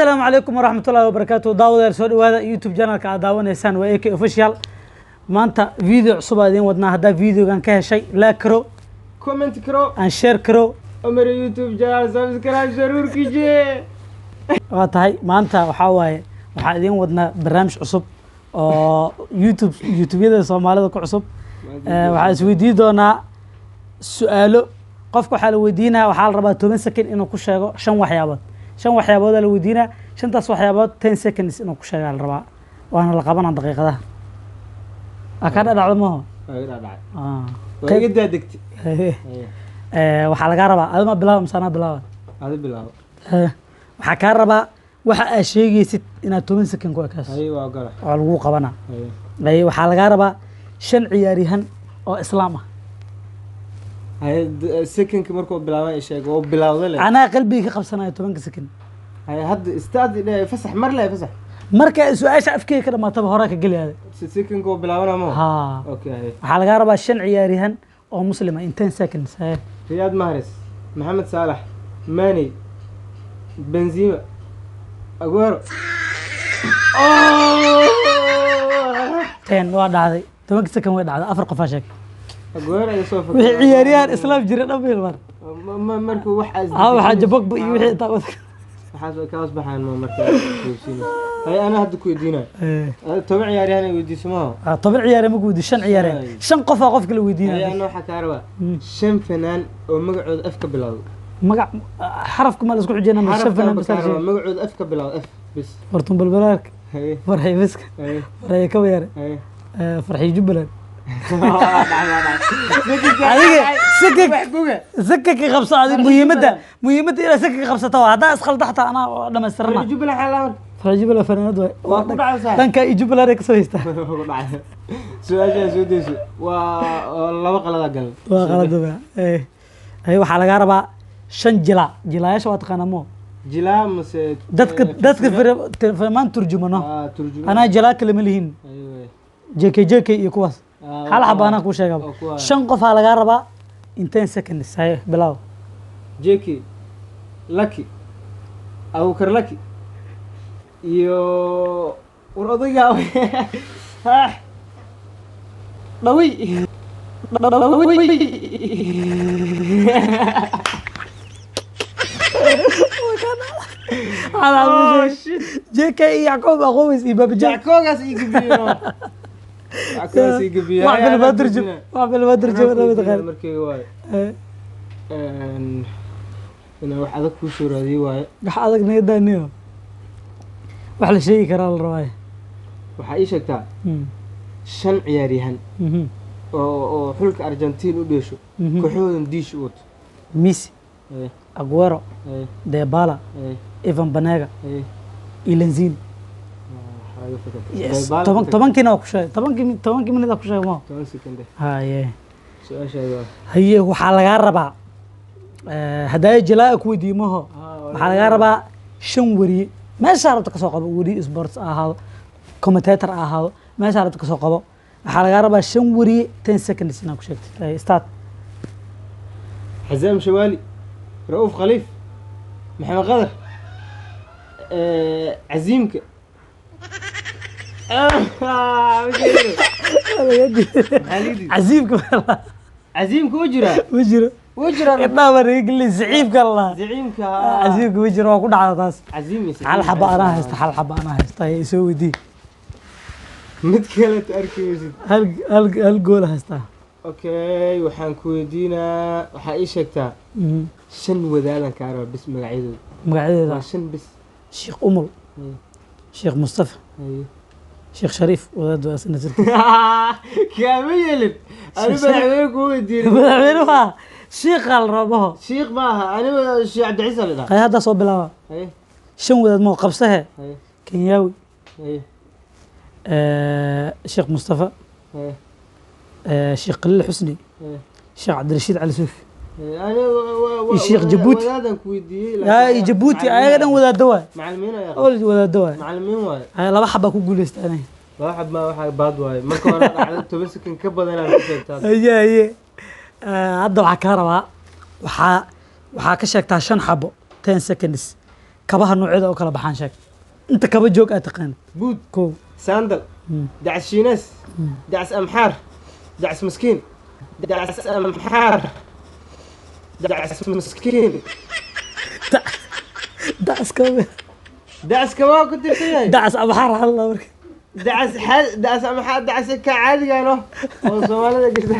السلام عليكم ورحمة الله وبركاته. داود سو هذا يوتيوب channel ka daawaneysaan waa AK official. maanta video cusub idin wadnaa. hadaa video gan ka heshay la karo comment karo and share karo Omar YouTube channel subscribe zaruur kijiye. waa tahay maanta waxaa idin wadnaa barnaamij cusub oo YouTube-yada Soomaalida ku cusub. waxaa isweydiin doonaa su'aalo. qofka waxaa la weydiinaa waxaa la rabaa 10 second inuu ku sheego 5 waxyaabood. 5 waxyaabood la weydiinaa 5taas waxyaabood 10 seconds inuu ku sheego la rabaa. waana la qabanaa daqiiqadaha. akada dhacdo ma aha. Waa iga daadagti. waxaa laga rabaa adama bilaabo masana bilaabo. Hada bilaabo. waxaa ka rabaa waxa aad sheegaysid inaad 10 second ku ekaaso. Waa gala. oo lagu qabanaa. waxaa laga rabaa 5 ciyaaryahan oo islaam ah. second markuu bilaabay sheeg oo bilaawday anaa qalbiga ka qabsanayo 10 second. hadda istaad fasax mar la fasax marka su'aasha afkeyga ka dhamaataba hore ka galiyaada. second oo bilaabana ma okay waxaa laga rabaa 5 ciyaaryahan oo muslima in 10 seconds. Riyad Mahrez, Mohamed Salah, Mane, Benzema, Aguero. 10 waa dhacday 10 second way dhacday afar qof sheeg. Aguero ay soo fakay wixii ciyaaryahan islaam jira dhabil mar markuu wax waxa jabog iyo wixii taawad waxaas ka wasbaxaan markaa joogsiina ana hadda ku weydiinaa 10 ciyaaryahan ay weydiismo 10 ciyaaryahan ma weydiin 5 ciyaaryahan 5 qof qof kale weydiinaa ana waxa ka rabaa 5 fanaan oo magacooda af ka bilaawdo magac xarafka ma la isku xijeenaa 5 fanaan bas magacooda af ka bilaawdo f bas hortum balbalaarka farxay biska farxay ka weeyar farxay jubbaland سكك خبصة هذه مهمة إلى سكك خبصة هذا أسخل تحت أنا دمسرنا يجيب له حلال فيجيب له فنان دوي كان يجيب له ريك سويستا سؤال سوديس والله قلدا قال قلدا أي وحلا قاربا شن جلا إيش واتقنا مو جلا مس دتك في ما ترجمنا أنا جلا كلمة لهين جيكي يكواس hal xabaana ku sheegaba 5 qof aa laga rabaa in 10 seconds hay bilaw Jeki Lucky Abu Bakar Lucky iyo odayga dhawi Jeki Yacoob aqoonsi ibab Jacoogas igibiyo عكاسي قبيله ما بالمدرجة ولا متخيل مركي واي انا واحد ادك كوشور هذه واي wax adag needaniyo wax la sheegi karaa la rabaa waxa ay sheegtaa 5 ciyaaryahan oo xulka Argentina u dheesho kooxoodan diish u wato Messi Aguero Dybala Ivan Banega Ilanzin طبعا كنا كشاي طبعا كنا كشاي ما 10 سكند هاي سؤال شيء هي waxaa laga rabaa haday jilaa ku weydiimaho waxaa laga rabaa 5 wariye meesha rabta ka soo qabo wariye sports ahaado commentator ahaado meesha rabta ka soo qabo waxaa laga rabaa 5 wariye 10 seconds inaa ku sheegtay start حزام شوالي رؤوف خليف محمد غدر عزيمك عزيمك وجرا إنما رجلي زعيمك الله زعيمك عزيمك وجرا وكل على طاس عزيمي حال حبة أنا هست حال حبة أنا هست يسوي دي متكلت أركيزي هل جول هستا أوكي وحن كويدينا وحايشكتا شن وذالا كارو بس مقعد شن بس شيخ أمر شيخ مصطفى شيخ شريف وذاد واسنة كامل أنا بلعبينك ويدير بلعبينك شيخ قال ربه شيخ باها أنا الشيخ عبد العزيز اللي ده هذا صوب بلاوة شنو وذاد مو قبسها كينياوي شيخ مصطفى شيخ قليل الحسني شيخ عبد الرشيد علي سوف الشيخ جيبوتي يا جيبوتي ايضا وذا دواء معلمين يا اخي وذا دواء معلمين واي هاي لaba xaba ku guuleystay واحد ما واحد بعد واي marka hore dhacdo 10 second ka badan aan ku sheegtaa hadda waxa ka rabaa waxa ka sheegtaa 5 xabo 10 seconds kabaha noocyada oo kala baxaan sheeg inta kaba joog aad taqaanid بود kow ساندل دعس شيناس دعس أمحار دعس مسكين دعس أمحار دعس مسكين dacas kaba دعس كمان كنت فيه dacas abaxaar halla marka دعس أمحار دعس كعادي كانوا وصومالي ده قلت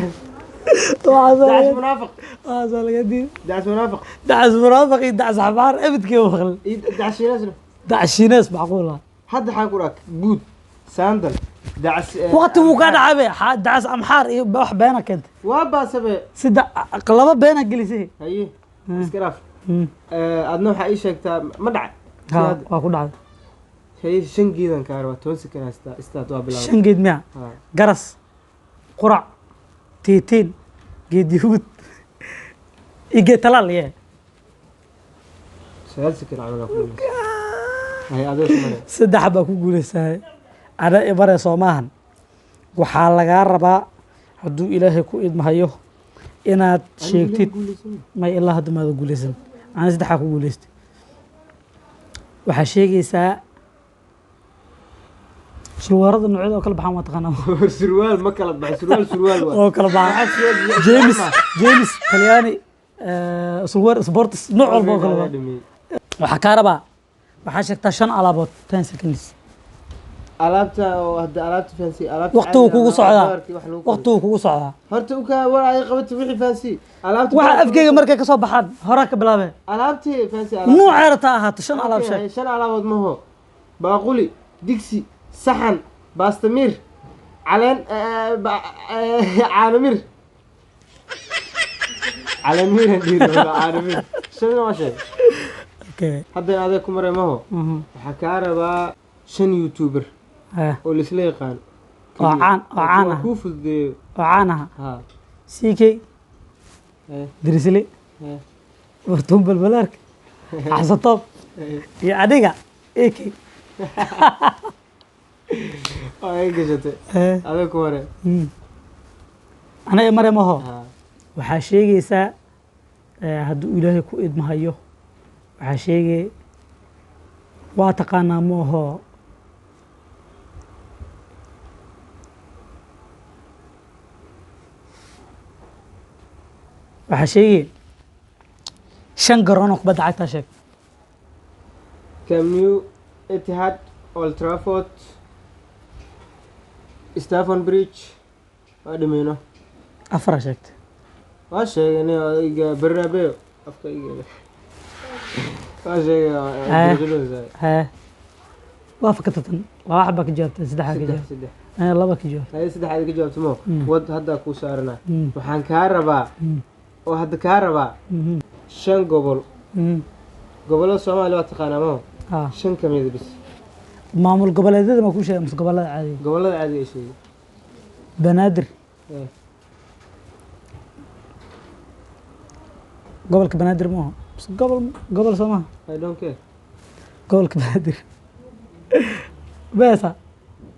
waxaas دعس منافق laga diin دعس منافق dacas munaafiq iyo dacas abaxaar ebidkii maqal دعس شيناس dacas shiinees macquul ah هذا حاكوراك بود ساندل دعس waqti wuu ka dhacabe dacas amxaar iyo wax beena keenta وابا سبع sida laba beena gelisay هاي اسكراف أدنى حقيقة شكتا مدع ha waa ku dhacday هي شن جيدا كاروا تونسي كان استاتوا بلا shan geed miya garas qurac tiitiin geed yahuud iyo geed talaal yee سهل سكر على كل هاي هذا اسمه saddex baa ku guulaysahay ana ibare soomaahan waxaa lagaa rabaa hadduu ilaahay ku idmahayo inaad sheegtid may ilaa hadda maada guulaysan ana saddexaa ku guulaystay waxaa sheegaysaa surwaarada noocyada oo kala baxaan waa taqaanaa سروال ما كلا بح سروال oo kala baxaan james talyaani surwaar sports nooc walba oo kala baxaan waxaa kaa rabaa waxaa sheegtaa 5 alaabood 10 seconds alaabta hadda alaabta fancy alaabta waqtigu kugu socdaa waqtigu kugu socdaa horta u ka war ay qabatay wixii fancy alaabta waxa afkeyga markay ka soo baxaan horaa ka bilaabay alaabta fancy nooceeda taa ahaato 5 alaab sheeg shan alaabood ma ho baaquli digsi saxan baastamir caleen caanamir caanamir caanamir shan ma shay okay hadda adeeg ku maray ma ho waxa ka rabaa 5 youtuber oo la isla yaqaan oo caan ah ku fududeeyo oo caan ah ha CK dirisle wartuun balbalaarka xasatoob iyo adiga AK ay gashatay adeeg ku maray anaga mare maho ha waxaa sheegaysaa hadduu ilaahay ku idmahayo waxaa sheegay waa taqaanaa mooho waxaa sheegay 5 garoon oo kubadda cagta sheeg Camp Nou Etihad Old Trafford Stamford Bridge waa dhameeyno afar sheegtay waa sheegay iga Bernabeu afka iga waa sheegay ها وافقت واحد باك جابت سدح جابت saddex انا لبا كجابت هاي saddex aad ka jawaabtay mo wad hadda ku saarana waxaan ka rabaa oo hadda ka rabaa 5 gobol gobolada Soomaaliya waa taqaanaa mo ها 5 kamid bis maamul goboleedyada ma ku sheegay mise gobolada caadi gobolada caadi ay sheegay banaadir gobolka banaadir ma aha mise gobol Soomaa I don't care gobolka banaadir beesa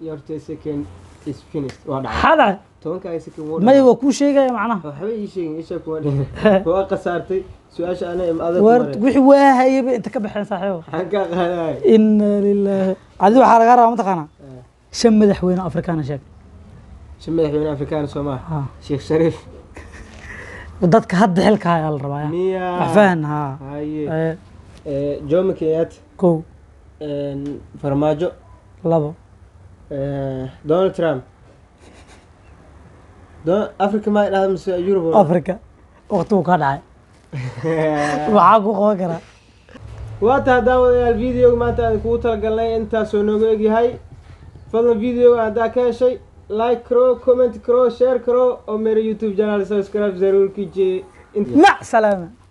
your second is finished waa dhacay hada tobanka ay second word may waa ku sheegay macnaha waxba ii sheegin isha kuma dheer waa qasaartay su'aasha ana adag war wixii waa hayay inta ka baxeen saaxiibo waxaan ka qaaday inna lillahi adi waxa laga rabaa mataqaana shan madaxweyne afrikaan sheeg shan madaxweyne afrikaan Soomaa ah Sheekh Shariif dadka hadda xilka haya la rabaa miya afaan ha haye Jomo Kenyatta ko Farmaajo labo Donald Trump Africa ma ilaha mise Europe afrika waqti uu ka dhacay waxa ku qaban karaa waa taa daawadayaal video maanta aan kugu talagalnay intaas oo nooga egyahay fadlan video haddaa ka heshay like karo comment karo share karo oo मेरे YouTube channel subscribe जरूर कीजिए مع سلامة